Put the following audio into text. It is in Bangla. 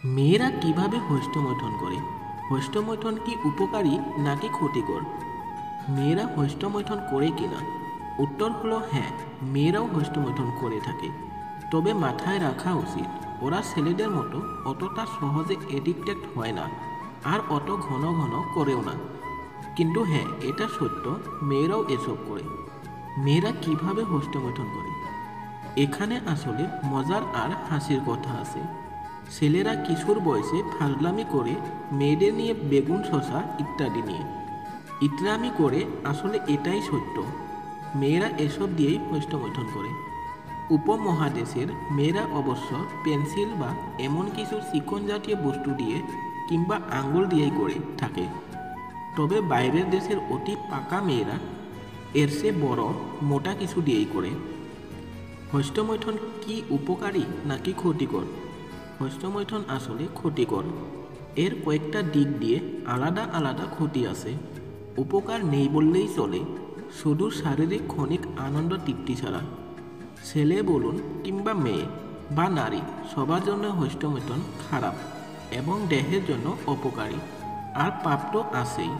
মেয়েরা কিভাবে হস্তমৈথুন করে? হস্তমৈথুন কি উপকারী নাকি ক্ষতিকর? মেয়েরা হস্তমৈথুন করে কিনা? উত্তর হলো হ্যাঁ, মেয়েরাও হস্তমৈথুন করে থাকে। তবে মাথায় রাখা উচিত, ওরা ছেলেদের মতো অতটা সহজে এডিক্টেড হয় না, আর অত ঘন ঘন করেও না। কিন্তু হ্যাঁ, এটা সত্য, মেয়েরাও এসব করে। মেয়েরা কিভাবে হস্তমৈথুন করে? এখানে আসলে মজার আর হাসির কথা আছে। ছেলেরা কিশোর বয়সে ফাজলামি করে মেয়েদের নিয়ে বেগুন শশা ইত্যাদি নিয়ে ইতরামি করে, আসলে এটাই সত্য। মেয়েরা এসব দিয়েই হস্তমৈথুন করে। উপমহাদেশের মেয়েরা অবশ্য পেন্সিল বা এমন কিছু চিকন জাতীয় বস্তু দিয়ে কিংবা আঙ্গুল দিয়েই করে থাকে। তবে বাইরের দেশের অতি পাকা মেয়েরা এর চেয়ে বড় মোটা কিছু দিয়েই করে। হস্তমৈথুন কি উপকারী নাকি ক্ষতিকর? হস্তমৈথুন আসলে ক্ষতিকর। এর কয়েকটা দিক দিয়ে আলাদা আলাদা ক্ষতি আছে। উপকার নেই বললেই চলে, শুধু শারীরিক ক্ষণিক আনন্দ তৃপ্তি ছাড়া। ছেলে বলুন কিংবা মেয়ে বা নারী, সবার জন্য হস্তমৈথুন খারাপ এবং দেহের জন্য অপকারী। আর পাপ তো আছেই।